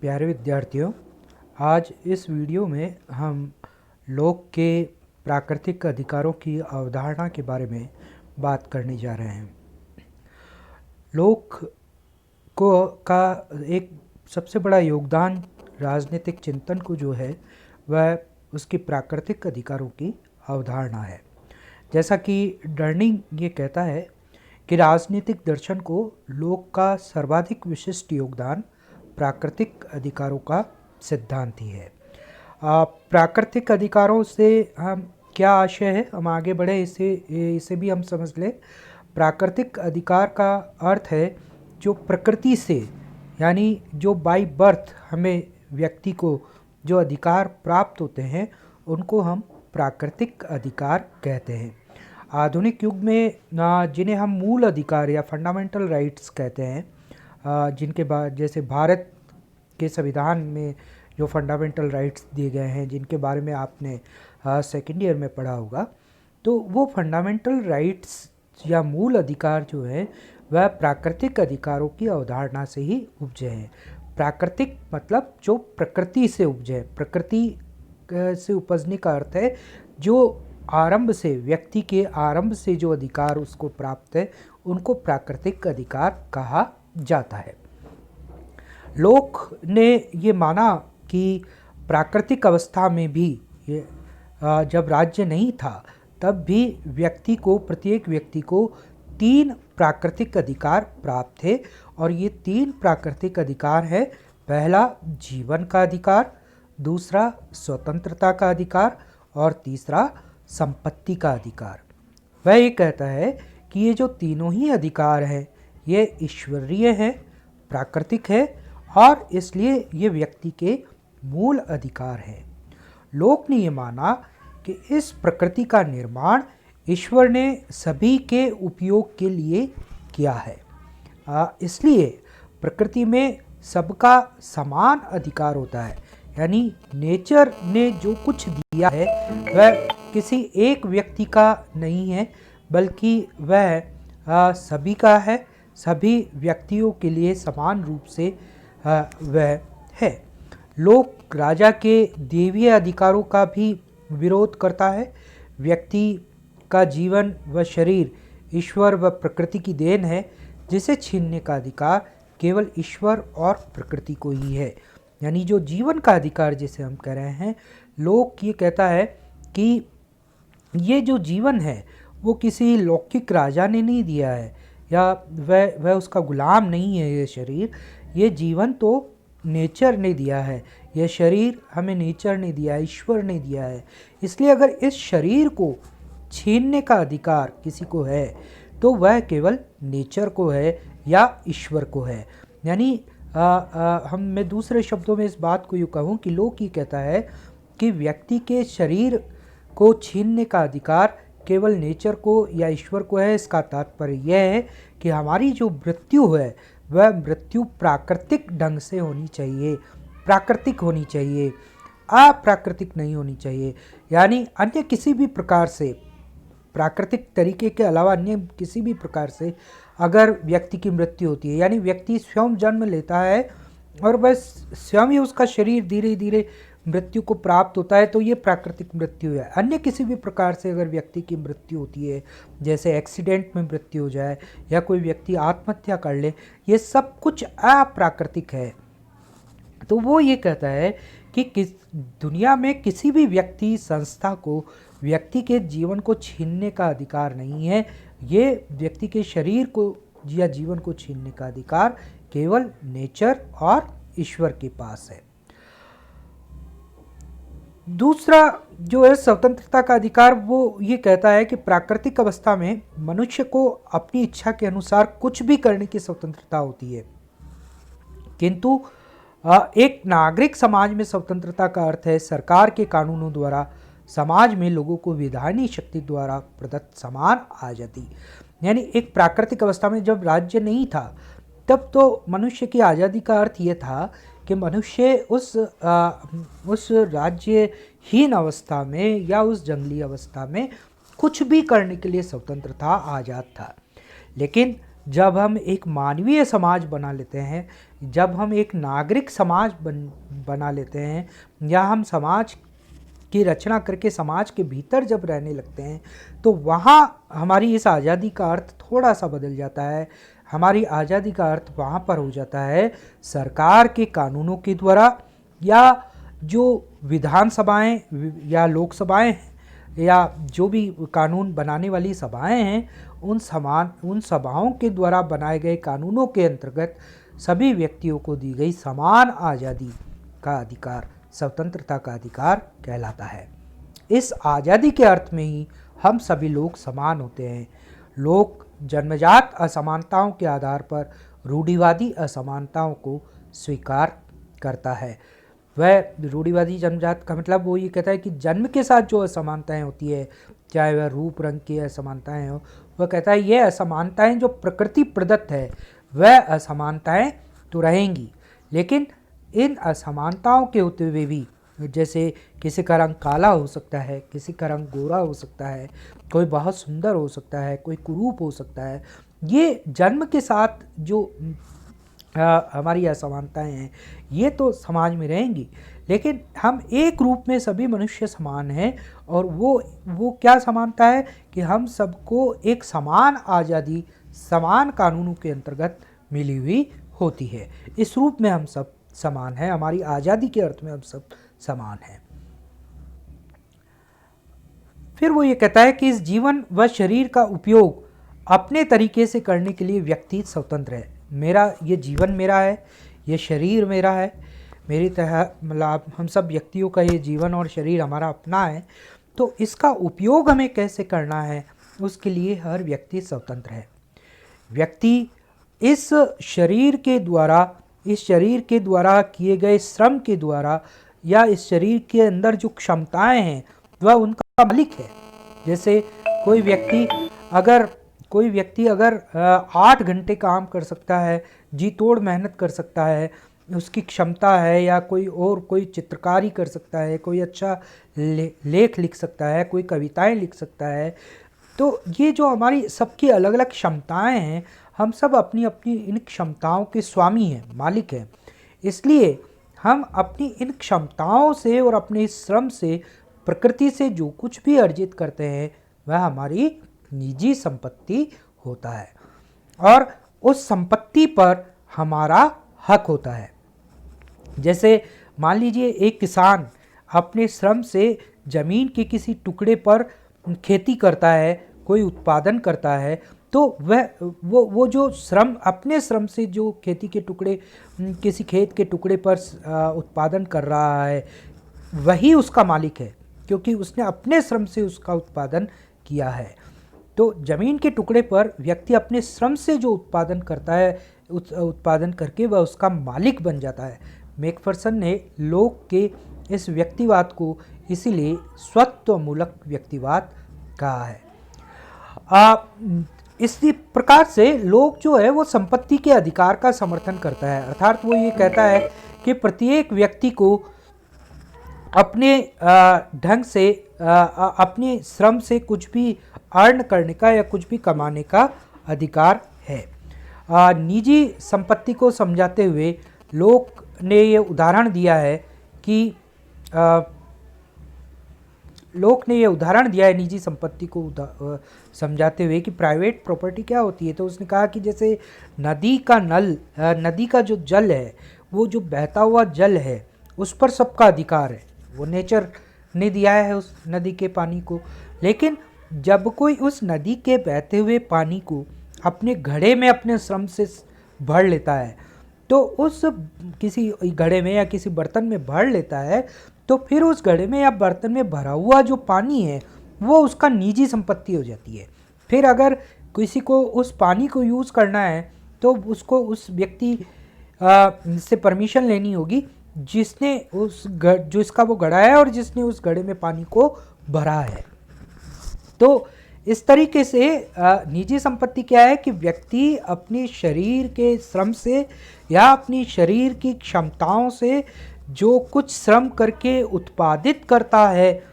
प्यारे विद्यार्थियों, आज इस वीडियो में हम लोक के प्राकृतिक अधिकारों की अवधारणा के बारे में बात करने जा रहे हैं। लोक को का एक सबसे बड़ा योगदान राजनीतिक चिंतन को जो है वह उसकी प्राकृतिक अधिकारों की अवधारणा है। जैसा कि डर्निंग ये कहता है कि राजनीतिक दर्शन को लोक का सर्वाधिक विशिष्ट योगदान प्राकृतिक अधिकारों का सिद्धांत ही है। प्राकृतिक अधिकारों से हम क्या आशय है, हम आगे बढ़े इसे भी हम समझ लें। प्राकृतिक अधिकार का अर्थ है जो प्रकृति से, यानी जो बाय बर्थ हमें व्यक्ति को जो अधिकार प्राप्त होते हैं उनको हम प्राकृतिक अधिकार कहते हैं। आधुनिक युग में जिन्हें हम मूल अधिकार या फंडामेंटल राइट्स कहते हैं, जिनके बाद जैसे भारत के संविधान में जो फंडामेंटल राइट्स दिए गए हैं, जिनके बारे में आपने सेकेंड ईयर में पढ़ा होगा, तो वो फंडामेंटल राइट्स या मूल अधिकार जो है वह प्राकृतिक अधिकारों की अवधारणा से ही उपजे हैं। प्राकृतिक मतलब जो प्रकृति से उपजे, प्रकृति से उपजने का अर्थ है जो आरंभ से, व्यक्ति के आरंभ से जो अधिकार उसको प्राप्त है उनको प्राकृतिक अधिकार कहा जाता है। लोक ने ये माना कि प्राकृतिक अवस्था में भी जब राज्य नहीं था तब भी प्रत्येक व्यक्ति को 3 प्राकृतिक अधिकार प्राप्त थे, और ये 3 प्राकृतिक अधिकार है। पहला जीवन का अधिकार, दूसरा स्वतंत्रता का अधिकार और तीसरा संपत्ति का अधिकार। वह ये कहता है कि ये जो तीनों ही अधिकार हैं ये ईश्वरीय है, प्राकृतिक है और इसलिए ये व्यक्ति के मूल अधिकार हैं। लोक ने ये माना कि इस प्रकृति का निर्माण ईश्वर ने सभी के उपयोग के लिए किया है, इसलिए प्रकृति में सबका समान अधिकार होता है। यानी नेचर ने जो कुछ दिया है वह किसी एक व्यक्ति का नहीं है, बल्कि वह सभी का है, सभी व्यक्तियों के लिए समान रूप से वह है। लोक राजा के देवीय अधिकारों का भी विरोध करता है। व्यक्ति का जीवन व शरीर ईश्वर व प्रकृति की देन है, जिसे छीनने का अधिकार केवल ईश्वर और प्रकृति को ही है। यानी जो जीवन का अधिकार जिसे हम कह रहे हैं, लोक ये कहता है कि ये जो जीवन है वो किसी लौकिक राजा ने नहीं दिया है, या वह उसका गुलाम नहीं है। ये शरीर, ये जीवन तो नेचर ने दिया है, यह शरीर हमें नेचर ने दिया है, ईश्वर ने दिया है। इसलिए अगर इस शरीर को छीनने का अधिकार किसी को है तो वह केवल नेचर को है या ईश्वर को है। यानी मैं दूसरे शब्दों में इस बात को यूँ कहूँ कि लोक ये कहता है कि व्यक्ति के शरीर को छीनने का अधिकार केवल नेचर को या ईश्वर को है। इसका तात्पर्य यह है कि हमारी जो मृत्यु है वह मृत्यु प्राकृतिक ढंग से होनी चाहिए, प्राकृतिक होनी चाहिए, अप्राकृतिक नहीं होनी चाहिए। यानी अन्य किसी भी प्रकार से, प्राकृतिक तरीके के अलावा अन्य किसी भी प्रकार से अगर व्यक्ति की मृत्यु होती है, यानी व्यक्ति स्वयं जन्म लेता है और बस स्वयं ही उसका शरीर धीरे धीरे मृत्यु को प्राप्त होता है, तो ये प्राकृतिक मृत्यु है। अन्य किसी भी प्रकार से अगर व्यक्ति की मृत्यु होती है, जैसे एक्सीडेंट में मृत्यु हो जाए या कोई व्यक्ति आत्महत्या कर ले, ये सब कुछ अप्राकृतिक है। तो वो ये कहता है कि दुनिया में किसी भी व्यक्ति संस्था को व्यक्ति के जीवन को छीनने का अधिकार नहीं है। ये व्यक्ति के शरीर को या जीवन को छीनने का अधिकार केवल नेचर और ईश्वर के पास है। दूसरा जो है स्वतंत्रता का अधिकार, वो ये कहता है कि प्राकृतिक अवस्था में मनुष्य को अपनी इच्छा के अनुसार कुछ भी करने की स्वतंत्रता होती है, किंतु एक नागरिक समाज में स्वतंत्रता का अर्थ है सरकार के कानूनों द्वारा समाज में लोगों को विधायी शक्ति द्वारा प्रदत्त समान आज़ादी। यानी एक प्राकृतिक अवस्था में जब राज्य नहीं था तब तो मनुष्य की आज़ादी का अर्थ ये था कि मनुष्य उस राज्यहीन अवस्था में या उस जंगली अवस्था में कुछ भी करने के लिए स्वतंत्र था, आज़ाद था। लेकिन जब हम एक मानवीय समाज बना लेते हैं जब हम एक नागरिक समाज बना लेते हैं या हम समाज की रचना करके समाज के भीतर जब रहने लगते हैं, तो वहाँ हमारी इस आज़ादी का अर्थ थोड़ा सा बदल जाता है। हमारी आज़ादी का अर्थ वहाँ पर हो जाता है सरकार के कानूनों के द्वारा, या जो विधानसभाएं या लोकसभाएं या जो भी कानून बनाने वाली सभाएं हैं, उन सभाओं के द्वारा बनाए गए कानूनों के अंतर्गत सभी व्यक्तियों को दी गई समान आज़ादी का अधिकार स्वतंत्रता का अधिकार कहलाता है। इस आज़ादी के अर्थ में ही हम सभी लोग समान होते हैं। लोग जन्मजात असमानताओं के आधार पर रूढ़िवादी असमानताओं को स्वीकार करता है। वह रूढ़िवादी जन्मजात का मतलब वो ये कहता है कि जन्म के साथ जो असमानताएं होती है, चाहे वह रूप रंग की असमानताएं हो, वह कहता है ये असमानताएं जो प्रकृति प्रदत्त है वह असमानताएं तो रहेंगी, लेकिन इन असमानताओं के होते हुए भी, जैसे किसी का रंग काला हो सकता है, किसी का रंग गोरा हो सकता है, कोई बहुत सुंदर हो सकता है, कोई कुरूप हो सकता है, ये जन्म के साथ जो हमारी असमानताएं हैं ये तो समाज में रहेंगी, लेकिन हम एक रूप में सभी मनुष्य समान हैं। और वो क्या समानता है कि हम सबको एक समान आज़ादी समान कानूनों के अंतर्गत मिली हुई होती है। इस रूप में हम सब समान हैं, हमारी आज़ादी के अर्थ में हम सब समान हैं। फिर वो ये कहता है कि इस जीवन व शरीर का उपयोग अपने तरीके से करने के लिए व्यक्ति स्वतंत्र है। ये जीवन मेरा है, ये शरीर मेरा है, मेरी तरह मतलब हम सब व्यक्तियों का ये जीवन और शरीर हमारा अपना है, तो इसका उपयोग हमें कैसे करना है उसके लिए हर व्यक्ति स्वतंत्र है। व्यक्ति इस शरीर के द्वारा किए गए श्रम के द्वारा या इस शरीर के अंदर जो क्षमताएं हैं वह उनका मालिक है। जैसे कोई व्यक्ति अगर 8 घंटे काम कर सकता है, जी तोड़ मेहनत कर सकता है, उसकी क्षमता है, या कोई चित्रकारी कर सकता है, कोई अच्छा लेख लिख सकता है, कोई कविताएं लिख सकता है, तो ये जो हमारी सबकी अलग अलग क्षमताएं हैं, हम सब अपनी अपनी इन क्षमताओं के स्वामी हैं, मालिक हैं। इसलिए हम अपनी इन क्षमताओं से और अपने इस श्रम से प्रकृति से जो कुछ भी अर्जित करते हैं वह हमारी निजी संपत्ति होता है और उस संपत्ति पर हमारा हक होता है। जैसे मान लीजिए एक किसान अपने श्रम से ज़मीन के किसी टुकड़े पर खेती करता है, कोई उत्पादन करता है, तो वो जो अपने श्रम से जो किसी खेत के टुकड़े पर उत्पादन कर रहा है वही उसका मालिक है, क्योंकि उसने अपने श्रम से उसका उत्पादन किया है। तो ज़मीन के टुकड़े पर व्यक्ति अपने श्रम से जो उत्पादन करता है, उत्पादन करके वह उसका मालिक बन जाता है। मैकफर्सन ने लोक के इस व्यक्तिवाद को इसीलिए स्वत्वमूलक व्यक्तिवाद कहा है। इसी प्रकार से लोक जो है वो संपत्ति के अधिकार का समर्थन करता है, अर्थात वो ये कहता है कि प्रत्येक व्यक्ति को अपने ढंग से अपने श्रम से कुछ भी अर्न करने का या कुछ भी कमाने का अधिकार है। निजी संपत्ति को समझाते हुए लोक ने ये उदाहरण दिया है कि निजी संपत्ति को समझाते हुए कि प्राइवेट प्रॉपर्टी क्या होती है। तो उसने कहा कि जैसे नदी का जो जल है, वो जो बहता हुआ जल है उस पर सबका अधिकार है, वो नेचर ने दिया है उस नदी के पानी को। लेकिन जब कोई उस नदी के बहते हुए पानी को अपने घड़े में अपने श्रम से भर लेता है, तो उस किसी घड़े में या किसी बर्तन में भर लेता है, तो फिर उस घड़े में या बर्तन में भरा हुआ जो पानी है वो उसका निजी संपत्ति हो जाती है। फिर अगर किसी को उस पानी को यूज़ करना है तो उसको उस व्यक्ति से परमिशन लेनी होगी जिसने जो इसका वो घड़ा है और जिसने उस घड़े में पानी को भरा है। तो इस तरीके से निजी संपत्ति क्या है कि व्यक्ति अपने शरीर के श्रम से या अपनी शरीर की क्षमताओं से जो कुछ श्रम करके उत्पादित करता है,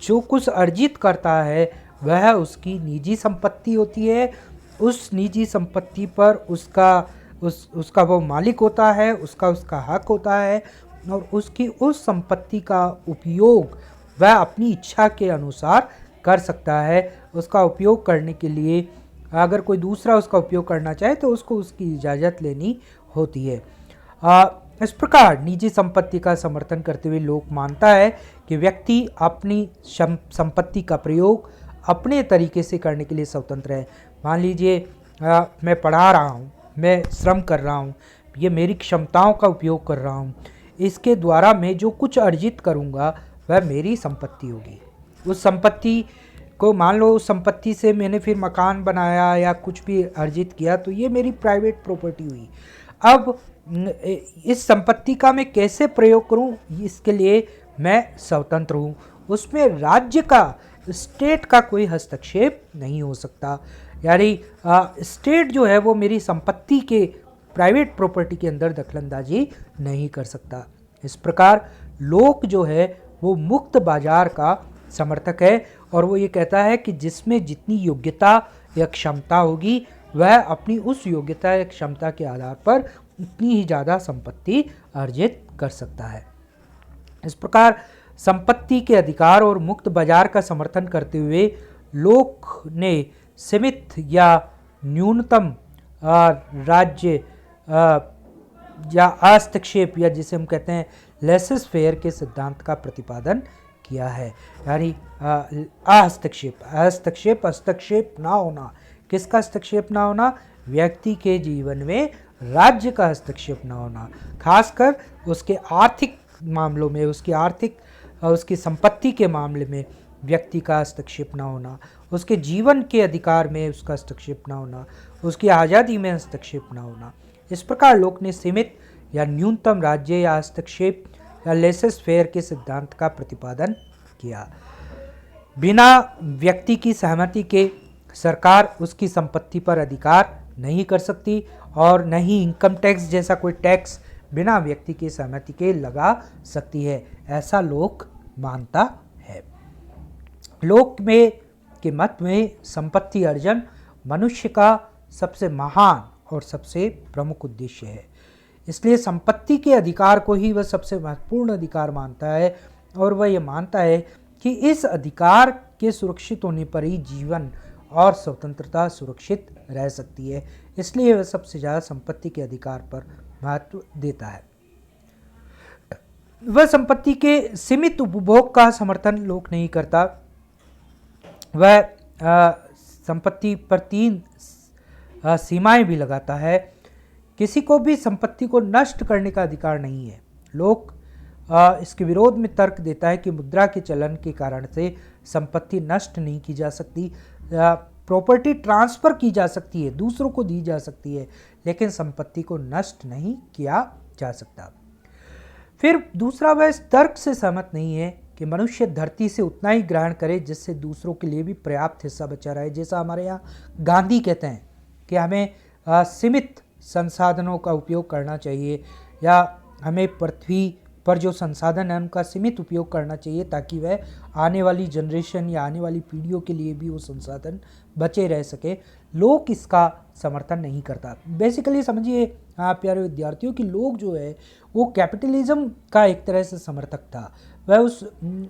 जो कुछ अर्जित करता है, वह उसकी निजी संपत्ति होती है। उस निजी संपत्ति पर उसका उसका वो मालिक होता है, उसका हक होता है, और उसकी उस संपत्ति का उपयोग वह अपनी इच्छा के अनुसार कर सकता है। उसका उपयोग करने के लिए अगर कोई दूसरा उसका उपयोग करना चाहे तो उसको उसकी इजाज़त लेनी होती है। इस प्रकार निजी संपत्ति का समर्थन करते हुए लोक मानता है कि व्यक्ति अपनी संपत्ति का प्रयोग अपने तरीके से करने के लिए स्वतंत्र है। मान लीजिए मैं पढ़ा रहा हूँ, मैं श्रम कर रहा हूँ, ये मेरी क्षमताओं का उपयोग कर रहा हूँ, इसके द्वारा मैं जो कुछ अर्जित करूँगा वह मेरी संपत्ति होगी। उस संपत्ति को मान लो, उस संपत्ति से मैंने फिर मकान बनाया या कुछ भी अर्जित किया तो ये मेरी प्राइवेट प्रॉपर्टी हुई। अब इस संपत्ति का मैं कैसे प्रयोग करूं, इसके लिए मैं स्वतंत्र हूं। उसमें राज्य का, स्टेट का कोई हस्तक्षेप नहीं हो सकता। यानी स्टेट जो है वो मेरी संपत्ति के, प्राइवेट प्रॉपर्टी के अंदर दखलंदाजी नहीं कर सकता। इस प्रकार लोक जो है वो मुक्त बाजार का समर्थक है, और वो ये कहता है कि जिसमें जितनी योग्यता या क्षमता होगी वह अपनी उस योग्यता या क्षमता के आधार पर उतनी ही ज़्यादा संपत्ति अर्जित कर सकता है। इस प्रकार संपत्ति के अधिकार और मुक्त बाजार का समर्थन करते हुए लोक ने सीमित या न्यूनतम राज्य या हस्तक्षेप, या जिसे हम कहते हैं लेसेस फेयर के सिद्धांत का प्रतिपादन किया है। यानी हस्तक्षेप ना होना। किसका हस्तक्षेप ना होना? व्यक्ति के जीवन में राज्य का हस्तक्षेप ना होना, खासकर उसके आर्थिक मामलों में, उसकी संपत्ति के मामले में व्यक्ति का हस्तक्षेप ना होना, उसके जीवन के अधिकार में उसका हस्तक्षेप ना होना, उसकी आज़ादी में हस्तक्षेप ना होना। इस प्रकार लोक ने सीमित या न्यूनतम राज्य या हस्तक्षेप या लेसेस फेयर के सिद्धांत का प्रतिपादन किया। बिना व्यक्ति की सहमति के सरकार उसकी संपत्ति पर अधिकार नहीं कर सकती, और न ही इनकम टैक्स जैसा कोई टैक्स बिना व्यक्ति की सहमति के लगा सकती है, ऐसा लोक मानता है। लोक में के मत में संपत्ति अर्जन मनुष्य का सबसे महान और सबसे प्रमुख उद्देश्य है। इसलिए संपत्ति के अधिकार को ही वह सबसे महत्वपूर्ण अधिकार मानता है, और वह यह मानता है कि इस अधिकार के सुरक्षित होने पर ही जीवन और स्वतंत्रता सुरक्षित रह सकती है। इसलिए वह सबसे ज़्यादा संपत्ति के अधिकार पर महत्व देता है। वह संपत्ति के सीमित उपभोग का समर्थन लोक नहीं करता। वह संपत्ति पर 3 सीमाएं भी लगाता है। किसी को भी संपत्ति को नष्ट करने का अधिकार नहीं है। लोक इसके विरोध में तर्क देता है कि मुद्रा के चलन के कारण से संपत्ति नष्ट नहीं की जा सकती। प्रॉपर्टी ट्रांसफ़र की जा सकती है, दूसरों को दी जा सकती है, लेकिन संपत्ति को नष्ट नहीं किया जा सकता। फिर दूसरा, वह इस तर्क से सहमत नहीं है कि मनुष्य धरती से उतना ही ग्रहण करे जिससे दूसरों के लिए भी पर्याप्त हिस्सा बचा रहे। जैसा हमारे यहाँ गांधी कहते हैं कि हमें सीमित संसाधनों का उपयोग करना चाहिए, या हमें पृथ्वी पर जो संसाधन है उनका सीमित उपयोग करना चाहिए, ताकि वह आने वाली जनरेशन या आने वाली पीढ़ियों के लिए भी वो संसाधन बचे रह सके। लोक इसका समर्थन नहीं करता। बेसिकली समझिए प्यारे विद्यार्थियों कि लोक जो है वो कैपिटलिज्म का एक तरह से समर्थक था। वह उस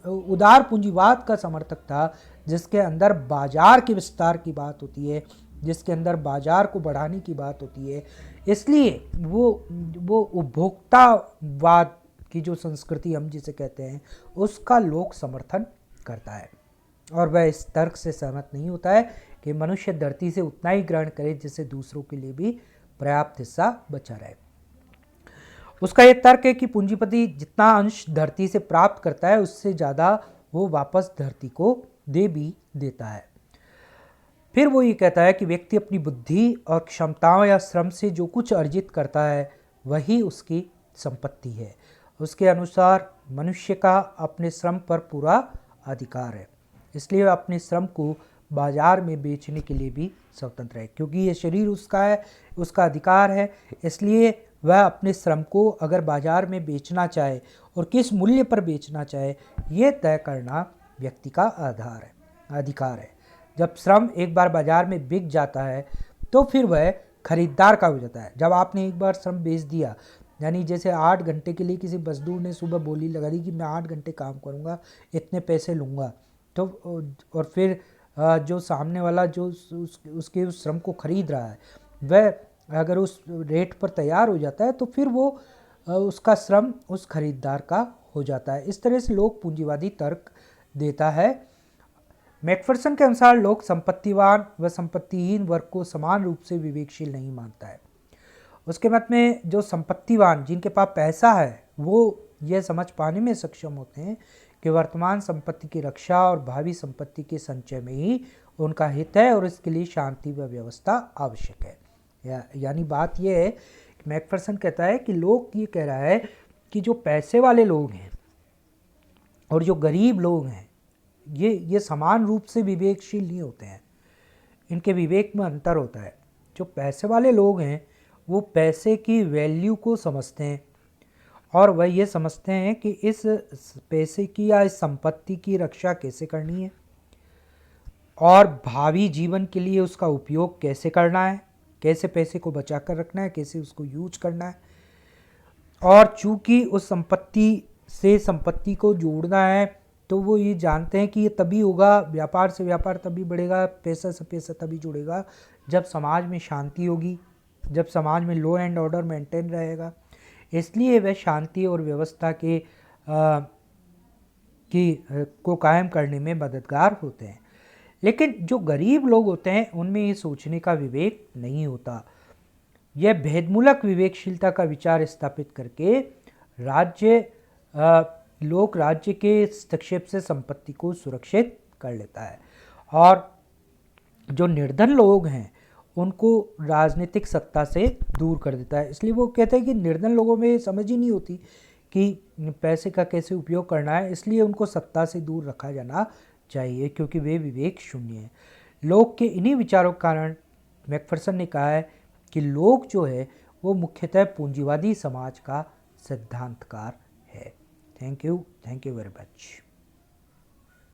उदार पूंजीवाद का समर्थक था जिसके अंदर बाजार के विस्तार की बात होती है, जिसके अंदर बाजार को बढ़ाने की बात होती है। इसलिए वो उपभोक्तावाद की जो संस्कृति हम जिसे कहते हैं उसका लोक समर्थन करता है, और वह इस तर्क से सहमत नहीं होता है कि मनुष्य धरती से उतना ही ग्रहण करे जिससे दूसरों के लिए भी पर्याप्त हिस्सा बचा रहे। उसका यह तर्क है कि पूंजीपति जितना अंश धरती से प्राप्त करता है उससे ज़्यादा वो वापस धरती को दे भी देता है। फिर वो ये कहता है कि व्यक्ति अपनी बुद्धि और क्षमताओं या श्रम से जो कुछ अर्जित करता है वही उसकी संपत्ति है। उसके अनुसार मनुष्य का अपने श्रम पर पूरा अधिकार है, इसलिए वह अपने श्रम को बाजार में बेचने के लिए भी स्वतंत्र है, क्योंकि ये शरीर उसका है, उसका अधिकार है। इसलिए वह अपने श्रम को अगर बाजार में बेचना चाहे और किस मूल्य पर बेचना चाहे, ये तय करना व्यक्ति का अधिकार है। जब श्रम एक बार बाजार में बिक जाता है तो फिर वह खरीदार का हो जाता है। जब आपने एक बार श्रम बेच दिया, यानी जैसे 8 घंटे के लिए किसी मजदूर ने सुबह बोली लगा दी कि मैं 8 घंटे काम करूँगा, इतने पैसे लूँगा, तो और फिर जो सामने वाला जो उसके उस श्रम को खरीद रहा है, वह अगर उस रेट पर तैयार हो जाता है तो फिर वो उसका श्रम उस खरीदार का हो जाता है। इस तरह से लोक पूंजीवादी तर्क देता है। मैकफरसन के अनुसार लोग संपत्तिवान व संपत्तिहीन वर्ग को समान रूप से विवेकशील नहीं मानता है। उसके मत में जो संपत्तिवान, जिनके पास पैसा है, वो यह समझ पाने में सक्षम होते हैं कि वर्तमान संपत्ति की रक्षा और भावी संपत्ति के संचय में ही उनका हित है और इसके लिए शांति व व्यवस्था आवश्यक है। यानी बात यह है कि मैकफरसन कहता है कि लोग ये कह रहा है कि जो पैसे वाले लोग हैं और जो गरीब लोग हैं, ये समान रूप से विवेकशील नहीं होते हैं, इनके विवेक में अंतर होता है। जो पैसे वाले लोग हैं वो पैसे की वैल्यू को समझते हैं और वह ये समझते हैं कि इस पैसे की या इस संपत्ति की रक्षा कैसे करनी है और भावी जीवन के लिए उसका उपयोग कैसे करना है, कैसे पैसे को बचा कर रखना है, कैसे उसको यूज करना है। और चूंकि उस संपत्ति से संपत्ति को जोड़ना है तो वो ये जानते हैं कि ये तभी होगा, व्यापार से व्यापार तभी बढ़ेगा, पैसा से पैसा तभी जुड़ेगा जब समाज में शांति होगी, जब समाज में लॉ एंड ऑर्डर मेंटेन रहेगा। इसलिए वह शांति और व्यवस्था को कायम करने में मददगार होते हैं। लेकिन जो गरीब लोग होते हैं उनमें ये सोचने का विवेक नहीं होता। यह भेदमूलक विवेकशीलता का विचार स्थापित करके लोक राज्य के हस्तक्षेप से संपत्ति को सुरक्षित कर लेता है और जो निर्धन लोग हैं उनको राजनीतिक सत्ता से दूर कर देता है। इसलिए वो कहते हैं कि निर्धन लोगों में समझ ही नहीं होती कि पैसे का कैसे उपयोग करना है, इसलिए उनको सत्ता से दूर रखा जाना चाहिए क्योंकि वे विवेक शून्य हैं। लोग के इन्हीं विचारों के कारण मैकफरसन ने कहा है कि लोग जो है वो मुख्यतः पूंजीवादी समाज का सिद्धांतकार है। Thank you very much.